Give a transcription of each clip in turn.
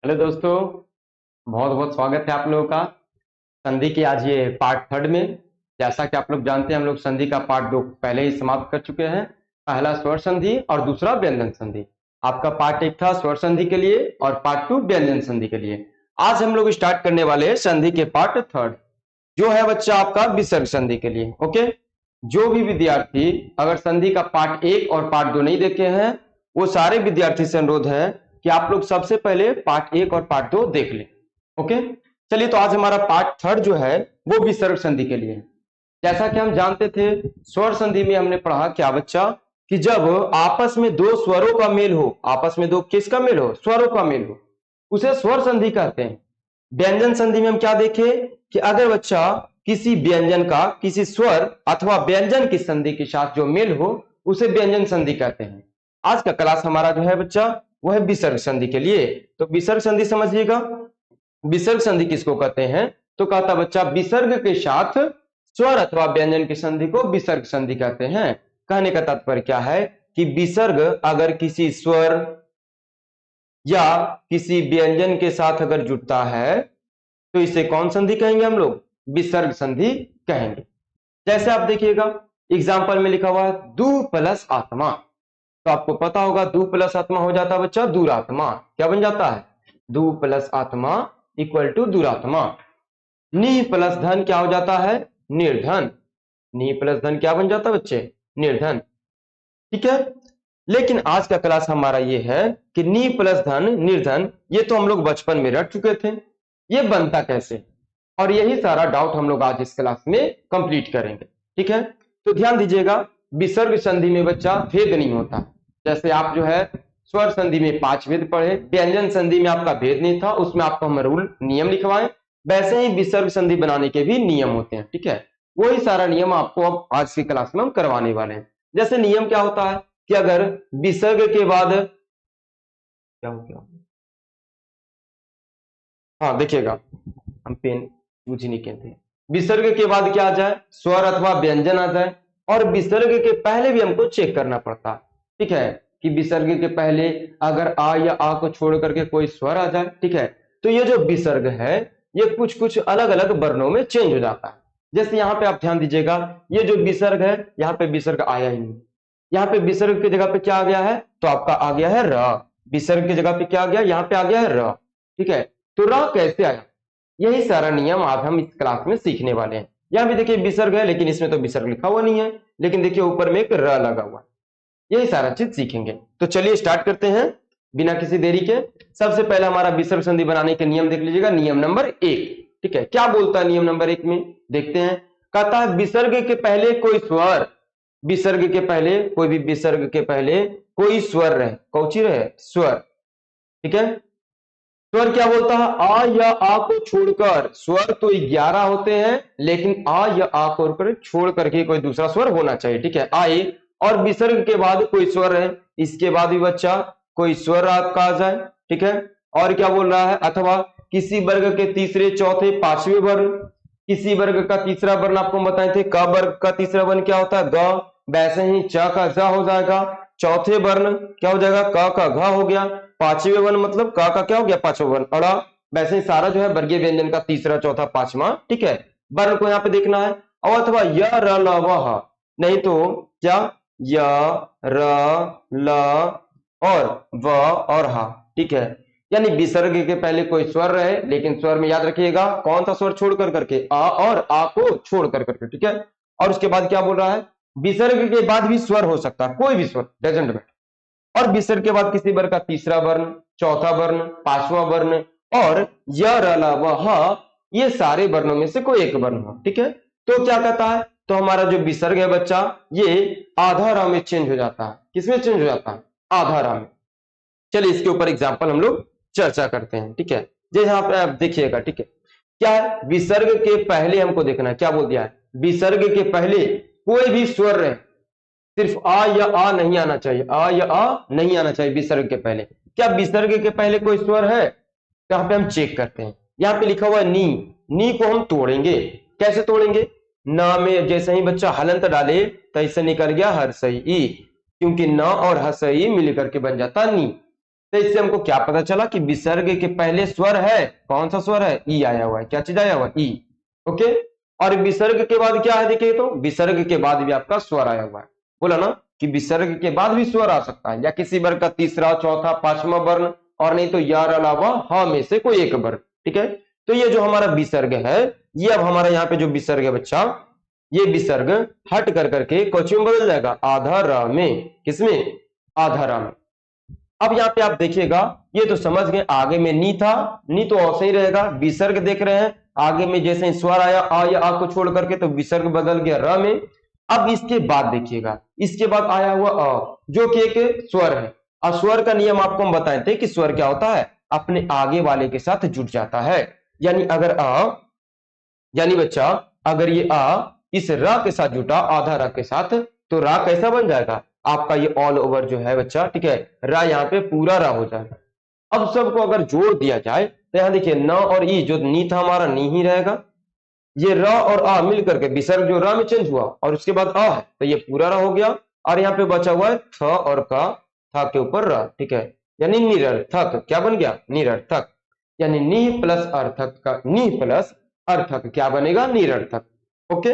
Hello दोस्तों, बहुत बहुत स्वागत है आप लोगों का संधि की आज ये पार्ट थर्ड में। जैसा कि आप लोग जानते हैं, हम लोग संधि का पार्ट दो पहले ही समाप्त कर चुके हैं। पहला स्वर संधि और दूसरा व्यंजन संधि। आपका पार्ट एक था स्वर संधि के लिए और पार्ट टू व्यंजन संधि के लिए। आज हम लोग स्टार्ट करने वाले हैं संधि के पार्ट थर्ड, जो है बच्चा आपका विसर्ग संधि के लिए। ओके, जो भी विद्यार्थी अगर संधि का पार्ट एक और पार्ट दो नहीं देखे हैं, वो सारे विद्यार्थी से अनुरोध है कि आप लोग सबसे पहले पार्ट एक और पार्ट दो देख लें। ओके, चलिए तो आज हमारा पार्ट थर्ड जो है वो विसर्ग संधि के लिए है। जैसा कि हम जानते थे, स्वर संधि में हमने पढ़ा क्या बच्चा, कि जब आपस में दो स्वरों का मेल हो, आपस में दो किसका मेल हो, स्वरों का मेल हो, उसे स्वर संधि कहते हैं। व्यंजन संधि में हम क्या देखे कि अगर बच्चा किसी व्यंजन का किसी स्वर अथवा व्यंजन की संधि के साथ जो मेल हो, उसे व्यंजन संधि कहते हैं। आज का क्लास हमारा जो है बच्चा वो है विसर्ग संधि के लिए। तो विसर्ग संधि समझिएगा। विसर्ग संधि किसको कहते हैं? तो कहता बच्चा विसर्ग के साथ स्वर अथवा व्यंजन की संधि को विसर्ग संधि कहते हैं। कहने का तात्पर्य क्या है कि विसर्ग अगर किसी स्वर या किसी व्यंजन के साथ अगर जुड़ता है तो इसे कौन संधि कहेंगे? हम लोग विसर्ग संधि कहेंगे। जैसे आप देखिएगा, एग्जाम्पल में लिखा हुआ है दू प्लस आत्मा। तो आपको पता होगा दू प्लस आत्मा हो जाता है बच्चा दूरात्मा। क्या बन जाता है? दू प्लस आत्मा इक्वल टू दूरात्मा। नी प्लस धन क्या हो जाता है? निर्धन। नी प्लस धन क्या बन जाता है बच्चे? निर्धन। ठीक है, लेकिन आज का क्लास हमारा ये है कि नी प्लस धन निर्धन, ये तो हम लोग बचपन में रट चुके थे, ये बनता कैसे, और यही सारा डाउट हम लोग आज इस क्लास में कंप्लीट करेंगे। ठीक है, तो ध्यान दीजिएगा, विसर्ग संधि में बच्चा भेद नहीं होता। जैसे आप जो है स्वर संधि में 5 भेद पढ़े, व्यंजन संधि में आपका भेद नहीं था, उसमें आपको हम रूल नियम लिखवाए, वैसे ही विसर्ग संधि बनाने के भी नियम होते हैं। ठीक है, वही सारा नियम आपको अब आज की क्लास में हम करवाने वाले हैं। जैसे नियम क्या होता है कि अगर विसर्ग के बाद क्या हो गया, हाँ देखिएगा, हम पेन यूज ही नहीं कहते। विसर्ग के बाद क्या आ जाए? स्वर अथवा व्यंजन आ जाए। और विसर्ग के पहले भी हमको चेक करना पड़ता है। ठीक है, कि विसर्ग के पहले अगर आ या आ को छोड़ करके कोई स्वर आ जाए, ठीक है, तो ये जो विसर्ग है ये कुछ कुछ अलग अलग वर्णों में चेंज हो जाता है। जैसे यहाँ पे आप ध्यान दीजिएगा, ये जो विसर्ग है यहाँ पे विसर्ग आया ही नहीं। यहाँ पे विसर्ग की जगह पे क्या आ गया है? तो आपका आ गया है र। विसर्ग की जगह पे क्या आ गया? यहाँ पे आ गया है र। ठीक है, तो र कैसे आया? यही सारा नियम आज हम इस क्लास में सीखने वाले हैं। यहाँ भी देखिए विसर्ग है, लेकिन इसमें तो विसर्ग लिखा हुआ नहीं है, लेकिन देखिए ऊपर में एक र लगा हुआ है। यही सारा चीज सीखेंगे। तो चलिए स्टार्ट करते हैं बिना किसी देरी के। सबसे पहले हमारा विसर्ग संधि बनाने के नियम देख लीजिएगा। नियम नंबर 1, ठीक है, क्या बोलता है नियम नंबर 1 में? देखते हैं। कहता है विसर्ग के पहले कोई स्वर, विसर्ग के पहले कोई भी विसर्ग के पहले कोई स्वर रहे, कौची रहे? स्वर। ठीक है, स्वर क्या बोलता है? आ या आ को छोड़कर। स्वर तो 11 होते हैं, लेकिन आ या आ को छोड़ करके कोई दूसरा स्वर होना चाहिए। ठीक है, आए और विसर्ग के बाद कोई स्वर है, इसके बाद भी बच्चा कोई स्वर आपका आ जाए। ठीक है, और क्या बोल रहा है? अथवा किसी वर्ग के तीसरे चौथे पांचवें वर्ण, किसी वर्ग का तीसरा वर्ण आपको बताए थे, क वर्ग का तीसरा वर्ण क्या होता है? ग। वैसे ही च का ज हो जाएगा। चौथे वर्ण क्या हो जाएगा? क का घ हो गया। पांचवें वर्ण मतलब क का क्या हो गया? पांचवा वर्ण अड़ा। वैसे ही सारा जो है वर्गीय व्यंजन का तीसरा चौथा पांचवा, ठीक है, वर्ण को यहाँ पे देखना है। और अथवा य र ल व ह, नहीं तो क्या? य र ल और व और ह। ठीक है, यानी विसर्ग के पहले कोई स्वर रहे, लेकिन स्वर में याद रखिएगा कौन सा स्वर छोड़ कर करके? आ, और आ को छोड़ कर करके। ठीक है, और उसके बाद क्या बोल रहा है? विसर्ग के बाद भी स्वर हो सकता है, कोई भी स्वर, डजंट मैटर। और विसर्ग के बाद किसी वर्ग का तीसरा वर्ण, चौथा वर्ण, पांचवा वर्ण और य र ल व ह, ये सारे वर्णों में से कोई एक वर्ण हो। ठीक है, तो क्या कहता है? तो हमारा जो विसर्ग है बच्चा, ये आधा र में चेंज हो जाता है। किसमें चेंज हो जाता है? आधा र में। चलिए इसके ऊपर एग्जाम्पल हम लोग चर्चा करते हैं। ठीक है, जैसे यहाँ पे आप देखिएगा। ठीक है, क्या है? विसर्ग के पहले हमको देखना है, क्या बोल दिया है? विसर्ग के पहले कोई भी स्वर रहे, सिर्फ आ या आ नहीं आना चाहिए, आ या आ नहीं आना चाहिए विसर्ग के पहले। क्या विसर्ग के पहले कोई स्वर है? तो यहाँ पे हम चेक करते हैं। यहाँ पे लिखा हुआ है नी। नी को हम तोड़ेंगे। कैसे तोड़ेंगे? ना में जैसे ही बच्चा हलंत डाले तो इससे निकल गया हर्षई ई, क्योंकि न और हर्षई मिल करके बन जाता नी। तो इससे हमको क्या पता चला कि विसर्ग के पहले स्वर है, कौन सा स्वर है, ई आया हुआ है, क्या चीज आया हुआ है, ई। ओके, और विसर्ग के बाद क्या है, देखिए तो विसर्ग के बाद भी आपका स्वर आया हुआ है। बोला ना कि विसर्ग के बाद भी स्वर आ सकता है, या किसी वर्ग का तीसरा, चौथा, पांचवा वर्ण, और नहीं तो यार अलावा हाँ में से कोई एक वर्ण। ठीक है, तो ये जो हमारा विसर्ग है, ये अब हमारा यहाँ पे जो विसर्ग है बच्चा, ये विसर्ग हट कर करके कौन में बदल जाएगा, आधा र में। किसमें, आधा र में। अब यहाँ पे आप देखिएगा, ये तो समझ गए, आगे में नी था, नी तो ऐसे ही रहेगा। विसर्ग देख रहे हैं, आगे में जैसे ही स्वर आया आ या आ को छोड़ करके, तो विसर्ग बदल गया र में। अब इसके बाद देखिएगा, इसके बाद आया हुआ अ, जो कि एक स्वर है। और स्वर का नियम आपको हम बताए थे कि स्वर क्या होता है, अपने आगे वाले के साथ जुट जाता है। यानी अगर अ, यानी बच्चा अगर ये आ इस रा के साथ जुटा, आधा रा के साथ, तो रा कैसा बन जाएगा आपका, ये ऑल ओवर जो है बच्चा, ठीक है, रा यहाँ पे पूरा रा हो जाएगा। अब सबको अगर जोड़ दिया जाए तो यहाँ देखिए न और ई, जो नी था हमारा नी ही रहेगा। ये र और आ मिल करके विसर्ग जो रा में चेंज हुआ और उसके बाद आ है, तो ये पूरा रा हो गया। और यहाँ पे बचा हुआ है थ और का, था के ऊपर रा, ठीक है, यानी निरर्थक। क्या बन गया, निरर्थक। यानी नी प्लस अर्थक का, नी प्लस अर्थक क्या बनेगा, निरर्थक। ओके,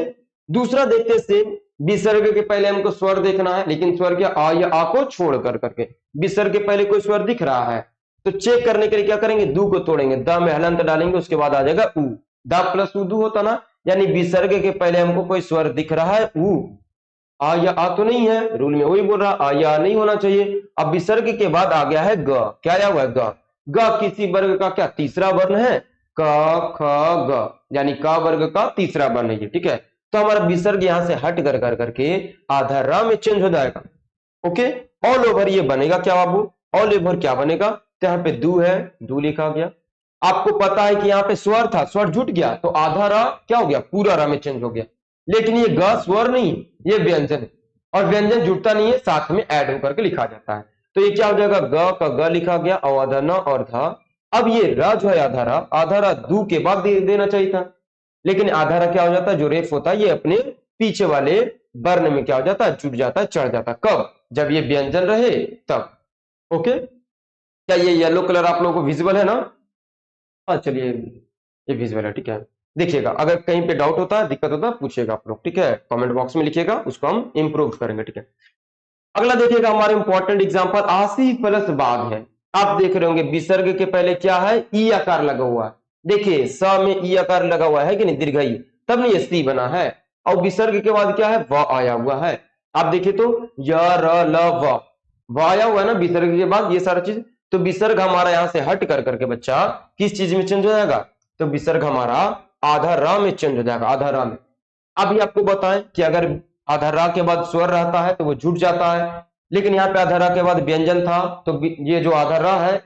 दूसरा देखते से, विसर्ग के पहले हमको स्वर देखना है, लेकिन स्वर क्या, आ या आ को छोड़ कर करके। विसर्ग के पहले कोई स्वर दिख रहा है तो चेक करने के लिए क्या करेंगे, दू को तोड़ेंगे, द में हलंत डालेंगे, उसके बाद आ जाएगा उ, दा प्लस उ दू होता ना। यानी विसर्ग के पहले हमको कोई स्वर दिख रहा है उ, आ या आ तो नहीं है, रूल में वही बोल रहा, आ या आ नहीं होना चाहिए। अब विसर्ग के बाद आ गया है ग, क्या आया हुआ है ग। ग किसी वर्ग का क्या तीसरा वर्ण है, क ख ग, यानी का वर्ग का तीसरा वर्ण है ये। ठीक है, तो हमारा विसर्ग यहां से हट कर कर करके आधा रा में चेंज हो जाएगा। ओके, ऑल ओवर ये बनेगा क्या बाबू, ऑल ओवर क्या बनेगा, तो यहाँ पे दू है, दू लिखा गया। आपको पता है कि यहाँ पे स्वर था, स्वर जुट गया तो आधा रा क्या हो गया, पूरा रा में चेंज हो गया। लेकिन ये ग स्वर नहीं, ये व्यंजन है, और व्यंजन जुटता नहीं है, साथ में ऐड होकर के लिखा जाता है। तो ये क्या हो जाएगा, ग का ग लिखा गया, और आधा न और था। अब ये रा जो है आधा रा दू के बाद देना चाहिए था, लेकिन आधा रा क्या हो जाता है, जो रेफ होता है ये अपने पीछे वाले वर्ण में क्या हो जाता है, जुट जाता है, चढ़ जाता है। कब, जब ये व्यंजन रहे तब। ओके, क्या ये येलो कलर आप लोगों को विजिबल है ना, हाँ चलिए ये विजुअल है। ठीक है, देखिएगा, अगर कहीं पे डाउट होता है, दिक्कत होता है, पूछिएगा आप लोग, ठीक है, कमेंट बॉक्स में लिखिएगा, उसको हम इंप्रूव करेंगे। ठीक है, अगला देखिएगा, हमारे इंपॉर्टेंट एग्जांपल आसी प्लस बाद है। आप देख रहे होंगे विसर्ग के पहले क्या है, ई आकार लगा हुआ है। देखिए स में ई आकार लगा हुआ है कि नहीं, दीर्घई, तब नहीं ये सी बना है। और विसर्ग के बाद क्या है, व आया हुआ है। आप देखिए तो य र ल व आया हुआ है ना विसर्ग के बाद, ये सारा चीज। तो विसर्ग हमारा यहां से हट कर करके बच्चा किस चीज में चेंज हो जाएगा, तो विसर्ग हमारा आधा रा में चेंज हो जाएगा, आधा रा में। अभी आपको बताएं कि अगर आधा रा के बाद स्वर रहता है तो वो जुट जाता है, लेकिन यहाँ पे आधा रा के बाद व्यंजन था, तो ये जो आधा रा है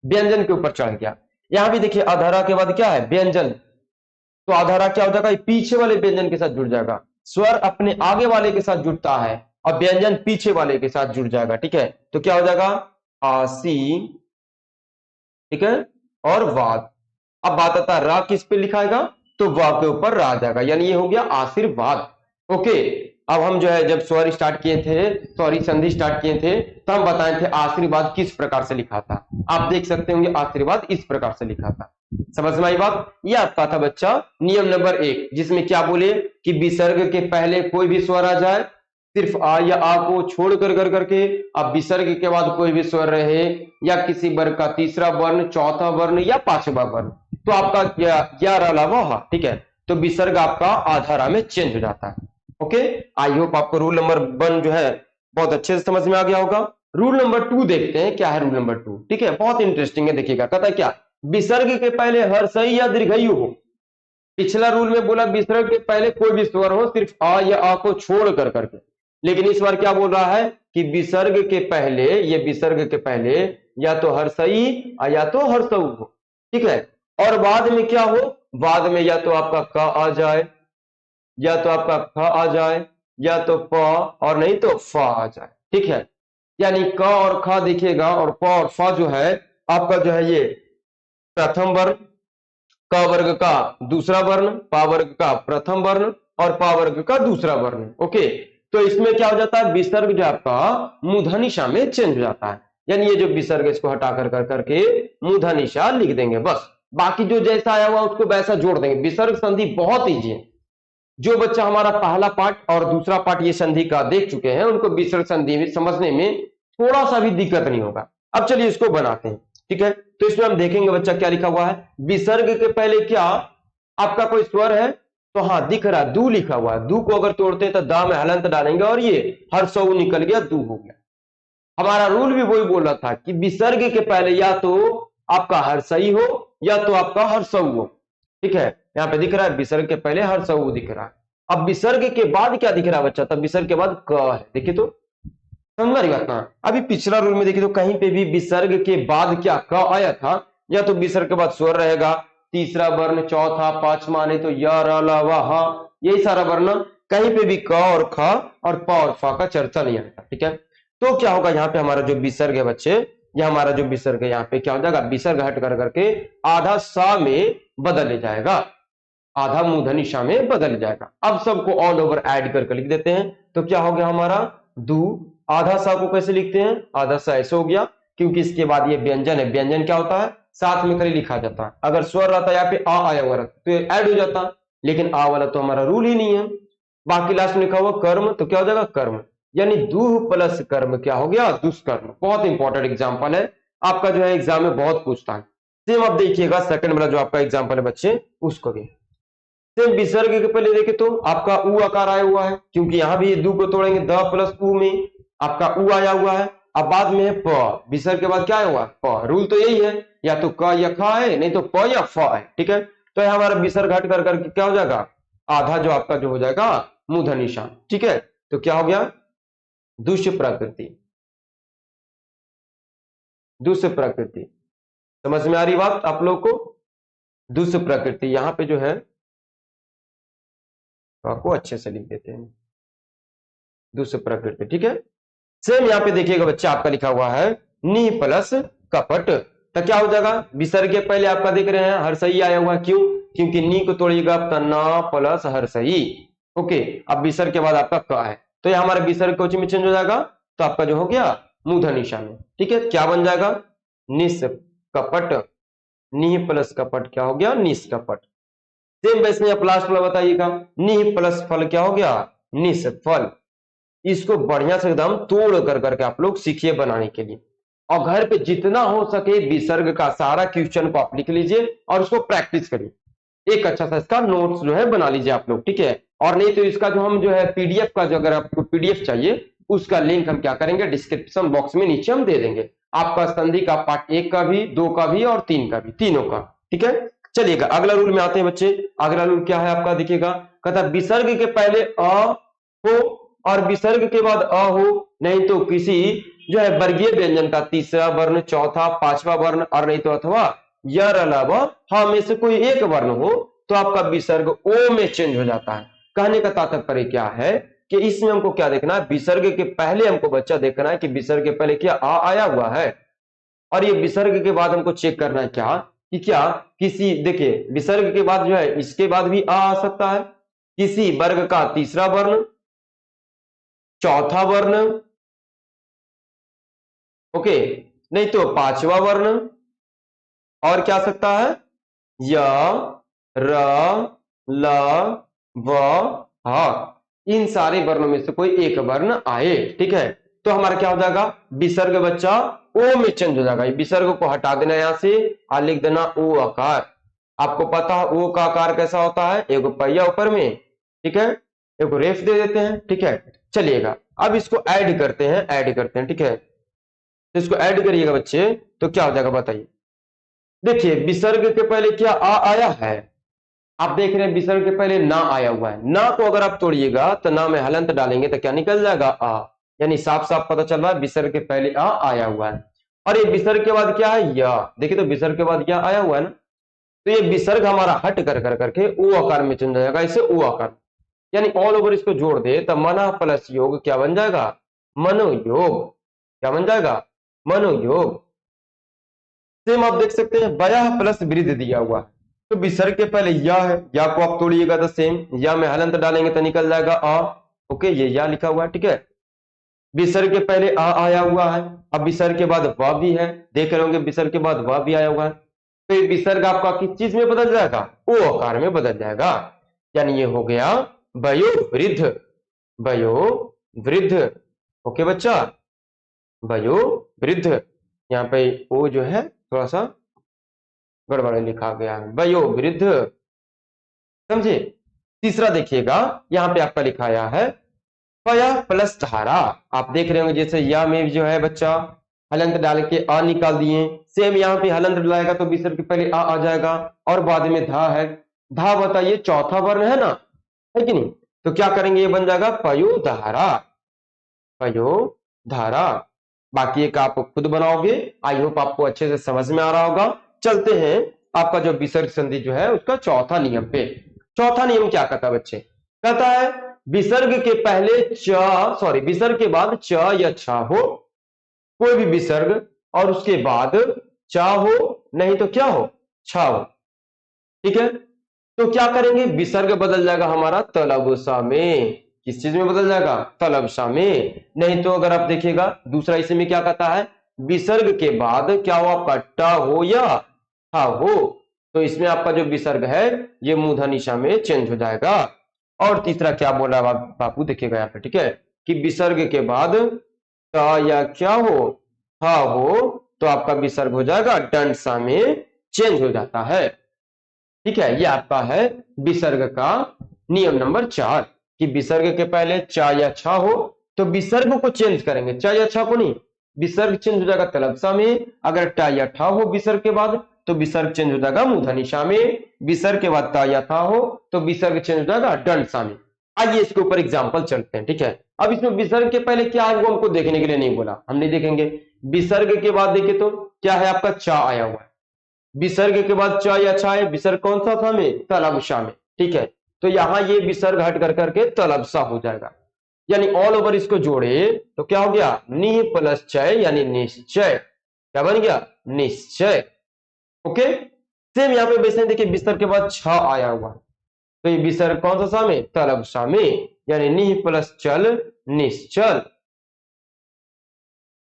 व्यंजन के ऊपर चढ़ गया। यहाँ भी देखिए आधा रा के बाद क्या है, व्यंजन, तो आधा रा क्या हो जाएगा, पीछे वाले व्यंजन के साथ जुड़ जाएगा। स्वर अपने आगे वाले के साथ जुड़ता है और व्यंजन पीछे वाले के साथ जुड़ जाएगा। ठीक है, तो क्या हो जाएगा, आसी, ठीक है, और वाद। अब बात आता है रा किस पे लिखाएगा, तो वा के ऊपर रा आ जाएगा, यानी ये हो गया आशीर्वाद। ओके, अब हम जो है जब स्वर स्टार्ट किए थे, सॉरी संधि स्टार्ट किए थे, तो हम बताए थे आशीर्वाद किस प्रकार से लिखा था। आप देख सकते होंगे आशीर्वाद इस प्रकार से लिखा था। समझ में आई बात, ये आपका था बच्चा नियम नंबर 1, जिसमें क्या बोले कि विसर्ग के पहले कोई भी स्वर आ जाए, सिर्फ आ या आ को छोड़ कर करके, अब विसर्ग के बाद कोई भी स्वर रहे, या किसी वर्ग का तीसरा वर्ण, चौथा वर्ण या पांचवा वर्ण, तो आपका क्या अलावा हा। ठीक है, तो विसर्ग आपका आधा रा में चेंज हो जाता है। ओके, आई होप आपको रूल नंबर 1 जो है बहुत अच्छे से समझ में आ गया होगा। रूल नंबर 2 देखते हैं, क्या है रूल नंबर 2। ठीक है, बहुत इंटरेस्टिंग है, देखिएगा, कहता है क्या, विसर्ग के पहले हर्षई या दीर्घयु हो। पिछला रूल में बोला विसर्ग के पहले कोई भी स्वर हो, सिर्फ आ या आ को छोड़ कर करके, लेकिन इस बार क्या बोल रहा है कि विसर्ग के पहले, ये विसर्ग के पहले या तो हर्षई या तो हर्षऊ हो। ठीक है, और बाद में क्या हो, बाद में या तो आपका क आ जाए, या तो आपका ख आ जाए, या तो प, और नहीं तो फ आ जाए। ठीक है, यानी क और ख देखिएगा, और प और फ जो है आपका जो है ये प्रथम वर्ण, क वर्ग का दूसरा वर्ण, पा वर्ग का प्रथम वर्ण, और पा वर्ग का दूसरा वर्ण। ओके, तो इसमें क्या हो जाता है, विसर्ग जो आपका मूर्धनिशा में चेंज हो जाता है। यानी ये जो विसर्ग इसको हटा कर करके मूर्धनी सा लिख देंगे बस। बाकी जो जैसा आया हुआ उसको वैसा जोड़ देंगे। विसर्ग संधि बहुत ईजी है। जो बच्चा हमारा पहला पार्ट और दूसरा पार्ट ये संधि का देख चुके हैं उनको विसर्ग संधि में समझने में थोड़ा सा भी दिक्कत नहीं होगा। अब चलिए इसको बनाते हैं, ठीक है। तो इसमें हम देखेंगे बच्चा क्या लिखा हुआ है। विसर्ग के पहले क्या आपका कोई स्वर है, तो हाँ दिख रहा है, दू लिखा हुआ है। दू को अगर तोड़ते हैं तो दा में हलंत डालेंगे और ये हर्षौ निकल गया, दू हो गया। हमारा रूल भी वही बोल रहा था कि विसर्ग के पहले या तो आपका हर्षई हो या तो आपका हर्षौ हो, ठीक है। यहाँ पे दिख रहा है विसर्ग के पहले हर्षौ दिख रहा है। अब विसर्ग के बाद क्या दिख रहा है बच्चा, तब विसर्ग के बाद क है। देखिए तो समझ रही बात ना। अभी पिछला रूल में देखिए तो कहीं पे भी विसर्ग के बाद क्या क आया था, या तो विसर्ग के बाद स्वर रहेगा, तीसरा वर्ण, चौथा, पांचवा, नहीं तो य र ल व ह, यही सारा वर्ण। कहीं पे भी क और ख और प और फ का चर्चा नहीं आता, ठीक है। तो क्या होगा यहाँ पे हमारा जो विसर्ग है बच्चे, यह हमारा जो विसर्ग है यहाँ पे क्या हो जाएगा, विसर्ग हट कर करके आधा सा में बदल जाएगा, आधा मूर्धनी सा में बदल जाएगा। अब सबको ऑल ओवर ऐड करके लिख देते हैं। तो क्या हो गया हमारा दू, आधा सा को कैसे लिखते हैं, आधा सा ऐसे हो गया, क्योंकि इसके बाद ये व्यंजन है। व्यंजन क्या होता है, साथ में खाली लिखा जाता है। अगर स्वर रहता यहाँ पे आ आया हुआ रहता तो ये ऐड हो जाता, लेकिन आ वाला तो हमारा रूल ही नहीं है। बाकी लास्ट में लिखा हुआ कर्म, तो क्या हो जाएगा कर्म, यानी दूह प्लस कर्म क्या हो गया, दुष्कर्म। बहुत इंपॉर्टेंट एग्जाम्पल है, आपका जो है एग्जाम में बहुत पूछता है। सेम अब देखिएगा सेकंड वाला जो आपका एग्जाम्पल है बच्चे, उसको भी सेम विसर्ग के पहले देखे तो आपका उ आकार आया हुआ है, क्योंकि यहां भी दू को तोड़ेंगे द प्लस उ में आपका उ आया हुआ है। अब बाद में है प, विसर्ग के बाद क्या आया हुआ प। रूल तो यही है, या तो क या ख है, नहीं तो प या फ है, ठीक है। तो यह हमारा विसर्ग हट कर करके क्या हो जाएगा, आधा जो आपका जो हो जाएगा मूर्धनी सा, ठीक है। तो क्या हो गया, दुष्य प्रकृति। दुष्य प्रकृति समझ में आ रही बात आप लोग को। दुष्य प्रकृति यहां पे जो है को अच्छे से लिख देते हैं, दूसरे प्रकृति, ठीक है। सेम यहाँ पे देखिएगा बच्चा आपका लिखा हुआ है नी प्लस कपट। तो क्या हो जाएगा, विसर्ग के पहले आपका देख रहे हैं हर्षई आया हुआ, क्यों, क्योंकि नी को तोड़िएगा तो ना प्लस हर्षई, ओके। अब विसर्ग के बाद आपका क है, तो ये हमारा विसर्ग कोच में चेंज हो जाएगा, तो आपका जो हो गया मूर्धनी सा में, ठीक है। क्या बन जाएगा, निस कपट, नी प्लस कपट क्या हो गया, निस कपट। सेम वैसे आप लास्ट वाला बताइएगा, निह प्लस फल क्या हो गया, निष्फल। इसको बढ़िया से एकदम तोड़ कर करके आप लोग सीखिए बनाने के लिए, और घर पे जितना हो सके विसर्ग का सारा क्वेश्चन को आप लिख लीजिए और उसको प्रैक्टिस करिए। एक अच्छा सा इसका नोट्स जो है बना लीजिए आप लोग, ठीक है। और नहीं तो इसका जो हम जो है पीडीएफ का, जो अगर आपको पीडीएफ चाहिए उसका लिंक हम क्या करेंगे, डिस्क्रिप्शन बॉक्स में नीचे हम दे देंगे आपका संधि का पार्ट 1 का भी, 2 का भी और 3 का भी, तीनों का, ठीक है। चलिएगा अगला रूल में आते हैं बच्चे। अगला रूल क्या है आपका, देखिएगा, कहता है विसर्ग के पहले अ हो और विसर्ग के बाद अ हो, नहीं तो किसी जो है वर्गीय व्यंजन का तीसरा वर्ण, चौथा, पांचवा वर्ण, और नहीं तो अथवा य र ल व ह में से कोई एक वर्ण हो, तो आपका विसर्ग ओ में चेंज हो जाता है। कहने का तात्पर्य क्या है कि इसमें हमको क्या देखना है, विसर्ग के पहले हमको बच्चा देखना है कि विसर्ग के पहले क्या आ आया हुआ है, और ये विसर्ग के बाद हमको चेक करना है क्या, कि क्या किसी, देखिए विसर्ग के बाद जो है इसके बाद भी आ सकता है, किसी वर्ग का तीसरा वर्ण, चौथा वर्ण, ओके, नहीं तो पांचवा वर्ण, और क्या सकता है य र ल व ह, इन सारे वर्णों में से कोई एक वर्ण आए, ठीक है। तो हमारा क्या हो जाएगा, विसर्ग बच्चा ओ में चेंज हो जाएगा। विसर्ग को हटा देना यहां से और लिख देना ओ आकार। आपको पता है ओ का आकार कैसा होता है, एक पहिया ऊपर में, ठीक है, एक रेफ दे देते हैं, ठीक है। चलिएगा अब इसको ऐड करते हैं, ऐड करते हैं, ठीक है। तो इसको ऐड करिएगा बच्चे, तो क्या हो जाएगा बताइए। देखिए विसर्ग के पहले क्या आ आया है, आप देख रहे हैं विसर्ग के पहले ना आया हुआ है। ना को अगर आप तोड़िएगा तो ना में हलंत डालेंगे तो क्या निकल जाएगा आ, यानी साफ साफ पता चल रहा है विसर्ग के पहले आ आया हुआ है। और ये विसर्ग के बाद क्या है या, देखिए तो विसर्ग के बाद क्या आया हुआ है ना, तो ये विसर्ग हमारा हट कर कर करके ओ आकार में चेंज हो जाएगा, इसे ओ आकार, यानी ऑल ओवर इसको जोड़ दे तो मना प्लस योग क्या बन जाएगा, मनोयोग। क्या बन जाएगा, मनोयोग। सेम आप देख सकते हैं बया प्लस वृद्ध दिया हुआ, तो विसर्ग के पहले या है, या को आप तोड़िएगा तो सेम या में हलंत डालेंगे तो निकल जाएगा आ, ओके, ये या लिखा हुआ है, ठीक है। विसर्ग के पहले आ आया हुआ है, अब विसर्ग के बाद व भी है, देख रहे होंगे विसर्ग के बाद व भी आया हुआ है, तो ये विसर्ग आपका किस चीज में बदल जाएगा, ओ आकार में बदल जाएगा, यानी ये हो गया वयोवृद्ध, वयोवृद्ध। ओके बच्चा, वयोवृद्ध, यहाँ पे ओ जो है थोड़ा सा गड़बड़ लिखा गया है, वयोवृद्ध, समझे। तीसरा देखिएगा, यहाँ पे आपका लिखाया है पया प्लस धारा, आप देख रहे होंगे जैसे या में जो है बच्चा हलंत डाल के आ निकाल दिए, सेम यहाँ पे हलंत डालेगा तो विसर्ग के पहले आ जाएगा और बाद में धा है, धा बताइए चौथा वर्ण है ना, है कि नहीं, तो क्या करेंगे ये बन जाएगा पयोधारा, पयोधारा। बाकी एक आप खुद बनाओगे, आई होप आपको अच्छे से समझ में आ रहा होगा। चलते हैं आपका जो विसर्ग संधि जो है उसका चौथा नियम पे। चौथा नियम क्या कहता है बच्चे, कहता है विसर्ग के पहले विसर्ग के बाद च या छ हो, कोई भी विसर्ग, और उसके बाद च हो, नहीं तो क्या हो, छ हो, ठीक है। तो क्या करेंगे, विसर्ग बदल जाएगा हमारा तलवसा में, किस चीज में बदल जाएगा, तलवसा में। नहीं तो अगर आप देखिएगा दूसरा इसी में क्या कहता है, विसर्ग के बाद क्या हो आपका ट हो या था हो, तो इसमें आपका जो विसर्ग है ये मूर्धनिशा में चेंज हो जाएगा। और तीसरा क्या बोला बापू देखिएगा यहाँ पे, ठीक है, कि विसर्ग के बाद ट या क्या हो, था हो, तो आपका विसर्ग हो जाएगा दंडसा में चेंज हो जाता है, ठीक है। ये आपका है विसर्ग का नियम नंबर 4, कि विसर्ग के पहले च या छ हो तो विसर्ग को चेंज करेंगे, च या छ को नहीं, विसर्ग चेंज हो जाएगा तलवसा में। अगर ट या ठ हो विसर्ग के बाद तो विसर्ग चेंज हो जाएगा मूर्धनिशा में, विसर्ग के बाद ता या था हो तो विसर्ग चेंज हो जाएगा दंडसा में। आइए इसके ऊपर एग्जांपल चलते हैं, ठीक है। अब इसमें विसर्ग के पहले क्या है वो हमको देखने के लिए नहीं बोला, हम नहीं देखेंगे। विसर्ग के बाद देखिए तो क्या है आपका चा आया हुआ है, विसर्ग के बाद च या छा है, विसर्ग कौन सा था में, तलवसा में, ठीक है। तो यहां ये विसर्ग हट कर करके तलवसा हो जाएगा, यानी ऑल ओवर इसको जोड़े तो क्या हो गया, नि प्लस चय यानी निश्चय, क्या बन गया, निश्चय। ओके, सेम यहाँ पे वैसे देखिए विसर्ग के बाद छ आया हुआ, तो ये विसर्ग कौन सा सा में, तलवसा में, यानी निह प्लस चल निश्चल।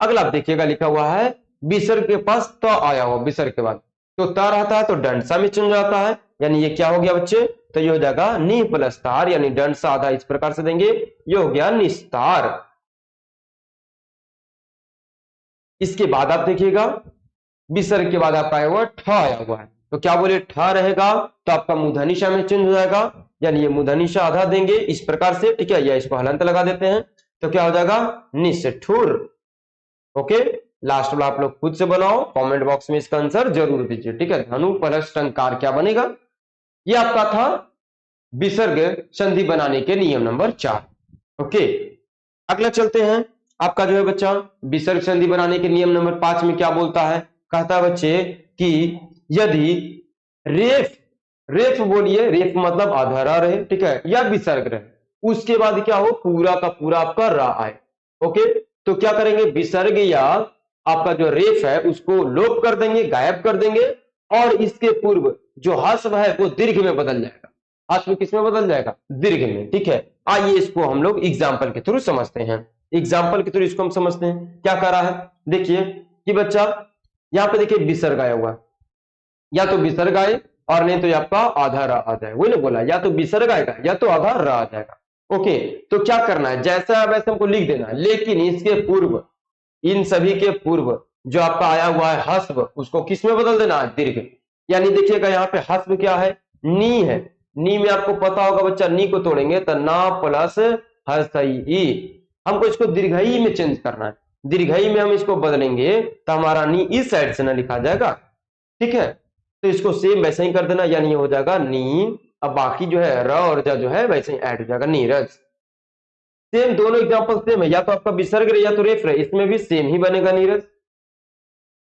अगला आप देखिएगा लिखा हुआ है विसर्ग के पास त आया हुआ, विसर्ग के बाद तो त रहता है तो दंडसा में चुन जाता है, यानी ये क्या हो गया बच्चे, तो ये हो जाएगा नि प्लस तार, यानी दंडसा आधा इस प्रकार से देंगे, ये हो गया निस्तार। इसके बाद आप देखिएगा विसर्ग के बाद आपका आया हुआ ठ आया हुआ है, तो क्या बोले ठ रहेगा तो आपका मूर्धनिशा में चेंज हो जाएगा, यानी ये मूर्धनिशा आधा देंगे इस प्रकार से, ठीक है, या इसको हलंत लगा देते हैं तो क्या हो जाएगा, निष्ठुर। ओके, लास्ट वाला आप लोग खुद से बनाओ, कमेंट बॉक्स में इसका आंसर जरूर दीजिए, ठीक है। धनु प्लस टंकार क्या बनेगा, ये आपका था विसर्ग संधि बनाने के नियम नंबर 4। ओके, अगला चलते हैं आपका जो है बच्चा विसर्ग संधि बनाने के नियम नंबर 5 में क्या बोलता है, कहता है बच्चे कि यदि रेफ, रेफ बोलिए, रेफ मतलब आधारा रहे, ठीक है, या विसर्ग रहे, उसके बाद क्या हो, पूरा का पूरा आपका रा आए। ओके, तो क्या करेंगे, विसर्ग या आपका जो रेफ है उसको लोप कर देंगे, गायब कर देंगे, और इसके पूर्व जो हस्व है वो दीर्घ में बदल जाएगा। हस्व किस में बदल जाएगा, दीर्घ में, ठीक है। आइए इसको हम लोग एग्जाम्पल के थ्रू समझते हैं, एग्जाम्पल के थ्रू इसको हम समझते हैं। क्या कर रहा है, देखिए कि बच्चा यहाँ पे देखिए विसर्ग आया हुआ, या तो विसर्ग आए और नहीं तो आपका आधा रा आ जाए, वही ना बोला, या तो विसर्ग आएगा या तो आधा रा आ जाएगा। ओके, तो क्या करना है, जैसा वैसे हमको लिख देना है, लेकिन इसके पूर्व, इन सभी के पूर्व जो आपका आया हुआ है हस्व, उसको किस में बदल देना है, दीर्घ। यानी देखिएगा यहाँ पे हस्व क्या है, नी है, नी में आपको पता होगा बच्चा, नी को तोड़ेंगे तो ना प्लस हसई, हमको इसको दीर्घई में चेंज करना है, दीर्घई में हम इसको बदलेंगे तो हमारा नी इस साइड से ना लिखा जाएगा, ठीक है। तो इसको सेम वैसे ही कर देना, यानी ये हो जाएगा नी, अब बाकी जो है र और जा जो है वैसे ही ऐड हो जाएगा, नीरज। सेम दोनों एग्जांपल सेम है, या तो आपका विसर्ग रहे या तो रेफ रहे, इसमें भी सेम ही बनेगा नीरज।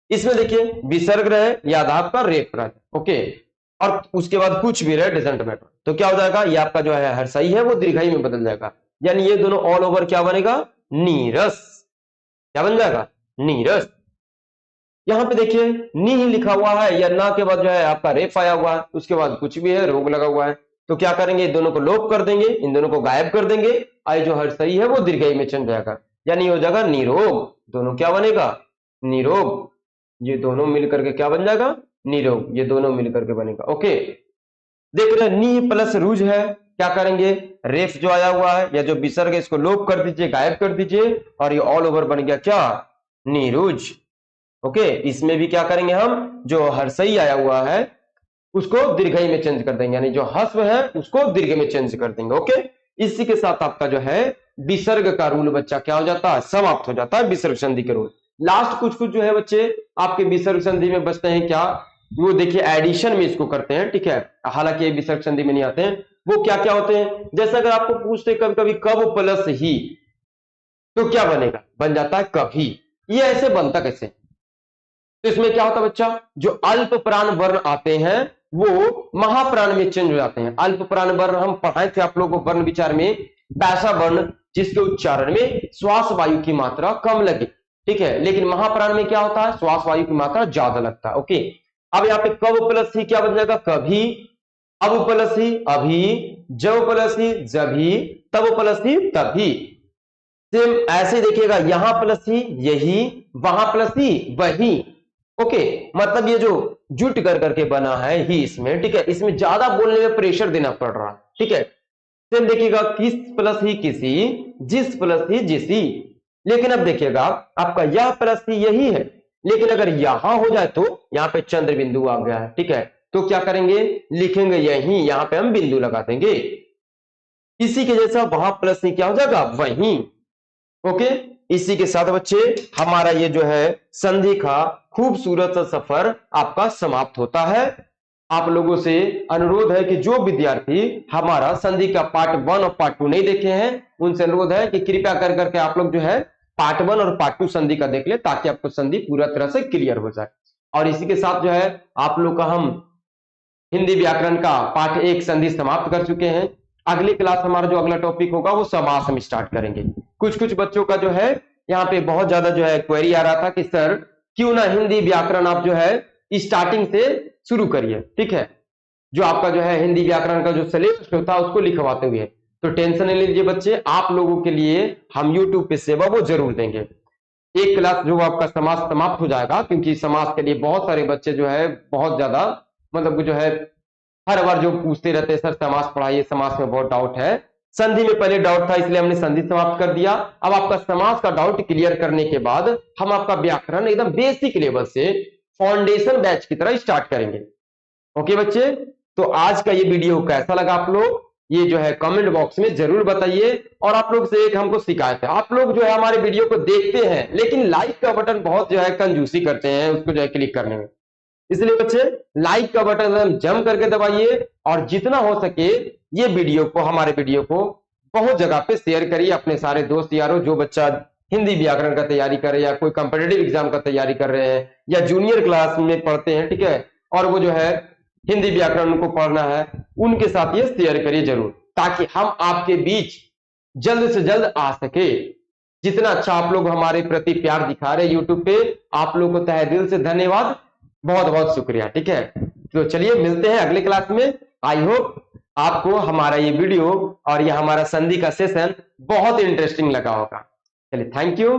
इसमें देखिए विसर्ग रहे या आपका रेफ रहे, ओके, और उसके बाद कुछ भी रहे डजंट मैटर, तो क्या हो जाएगा, ये आपका जो है हर्षई है वो दीर्घई में बदल जाएगा, यानी ये दोनों ऑल ओवर क्या बनेगा, नीरस, क्या बन जाएगा, नीरस। यहां पे देखिए नी ही लिखा हुआ है, या ना के बाद जो है आपका रेफ आया हुआ है, उसके बाद कुछ भी है, रोग लगा हुआ है, तो क्या करेंगे, दोनों को लोप कर देंगे, इन दोनों को गायब कर देंगे, आई जो हर्षई है वो दीर्घई में चल जाएगा, यानी हो जाएगा निरोग। दोनों क्या बनेगा? निरोग। ये दोनों मिलकर के क्या बन जाएगा? निरोग। ये दोनों मिलकर के बनेगा। ओके, देख रहे हैं नी प्लस रुज है, क्या करेंगे? रेफ जो आया हुआ है या जो विसर्ग है इसको लोप कर दीजिए, गायब कर दीजिए, और ये ऑल ओवर बन गया क्या? नीरुज। ओके, इसमें भी क्या करेंगे हम? जो हर्षई आया हुआ है उसको दीर्घई में चेंज कर देंगे, यानी जो हस्व है उसको दीर्घ में चेंज कर देंगे। ओके, इसी के साथ आपका जो है विसर्ग का रूल बच्चा क्या हो जाता है? समाप्त हो जाता है विसर्ग संधि के रूल। लास्ट कुछ कुछ जो है बच्चे आपके विसर्ग संधि में बचते हैं क्या? वो देखिए एडिशन में इसको करते हैं, ठीक है, हालांकि ये विसर्ग संधि में नहीं आते हैं। वो क्या क्या होते हैं? जैसे अगर आपको पूछते कभी कभी कब प्लस ही, तो क्या बनेगा? बन जाता है कभी। ये ऐसे बनता कैसे? तो इसमें क्या होता है बच्चा? जो अल्प प्राण वर्ण आते हैं वो महाप्राण में चेंज हो जाते हैं। अल्प प्राण वर्ण हम पढ़ाए थे आप लोगों को वर्ण विचार में, वैसा वर्ण जिसके उच्चारण में श्वास वायु की मात्रा कम लगे, ठीक है, लेकिन महाप्राण में क्या होता है? श्वास वायु की मात्रा ज्यादा लगता है। ओके, अब यहाँ पे कब प्लस ही क्या बन जाएगा? कभी। अब प्लस ही अभी, जब प्लस ही जभी, तब प्लस ही तभी। सेम ऐसे देखिएगा, यहां प्लस ही यही, वहां प्लस ही वही। ओके, मतलब ये जो जुट कर करके बना है ही इसमें, ठीक है, इसमें ज्यादा बोलने में प्रेशर देना पड़ रहा है, ठीक है। सेम देखिएगा, किस प्लस ही किसी, जिस प्लस ही जिसी। लेकिन अब देखिएगा आपका यह प्लस ही यही है, लेकिन अगर यहां हो जाए तो यहां पे चंद्र बिंदु आ गया है, ठीक है, तो क्या करेंगे? लिखेंगे यही, यहां पे हम बिंदु लगा देंगे। इसी के जैसा वहां प्लस ही क्या हो जाएगा? वहीं। ओके, इसी के साथ बच्चे हमारा ये जो है संधि का खूबसूरत सा सफर आपका समाप्त होता है। आप लोगों से अनुरोध है कि जो विद्यार्थी हमारा संधि का पार्ट 1 और पार्ट 2 नहीं देखे हैं, उनसे अनुरोध है कि कृपया कर करके आप लोग जो है पार्ट 1 और पार्ट 2 संधि का देख ले, ताकि आपको संधि पूरा तरह से क्लियर हो जाए। और इसी के साथ जो है आप लोग का हम हिंदी व्याकरण का पाठ 1 संधि समाप्त कर चुके हैं। अगली क्लास हमारा जो अगला टॉपिक होगा वो समास हम स्टार्ट करेंगे। कुछ कुछ बच्चों का जो है यहाँ पे बहुत ज्यादा जो है क्वेरी आ रहा था कि सर क्यों ना हिंदी व्याकरण आप जो है स्टार्टिंग से शुरू करिए, ठीक है, जो आपका जो है हिंदी व्याकरण का जो सिलेबस होता है उसको लिखवाते हुए। तो टेंशन नहीं लीजिए बच्चे, आप लोगों के लिए हम यूट्यूब पे सेवा वो जरूर देंगे। एक क्लास जो आपका समास समाप्त हो जाएगा, क्योंकि समास के लिए बहुत सारे बच्चे जो है बहुत ज्यादा मतलब जो है हर बार जो पूछते रहते हैं सर समास पढ़ाइए, समास में बहुत डाउट है। संधि में पहले डाउट था इसलिए हमने संधि समाप्त कर दिया। अब आपका समास का डाउट क्लियर करने के बाद हम आपका व्याकरण एकदम बेसिक लेवल से फाउंडेशन बैच की तरह स्टार्ट करेंगे। ओके बच्चे, तो आज का ये वीडियो कैसा लगा आप लोग ये जो है कमेंट बॉक्स में जरूर बताइए। और आप लोग से एक हमको शिकायत है, आप लोग जो है हमारे वीडियो को देखते हैं लेकिन लाइक का बटन बहुत जो है कंजूसी करते हैं उसको जो है क्लिक करने में। इसलिए बच्चे लाइक का बटन एकदम जम करके दबाइए और जितना हो सके ये वीडियो को, हमारे वीडियो को बहुत जगह पे शेयर करिए अपने सारे दोस्त यारों। जो बच्चा हिंदी व्याकरण का तैयारी कर रहे हैं या कोई कंपिटेटिव एग्जाम का तैयारी कर रहे हैं या जूनियर क्लास में पढ़ते हैं, ठीक है, और वो जो है हिंदी व्याकरण को पढ़ना है, उनके साथ ये शेयर करिए जरूर, ताकि हम आपके बीच जल्द से जल्द आ सके। जितना अच्छा आप लोग हमारे प्रति प्यार दिखा रहे हैं यूट्यूब पे, आप लोगों को तहे दिल से धन्यवाद, बहुत बहुत शुक्रिया, ठीक है। तो चलिए मिलते हैं अगले क्लास में। आई होप आपको हमारा ये वीडियो और ये हमारा संधि का सेशन बहुत इंटरेस्टिंग लगा होगा। चलिए, थैंक यू।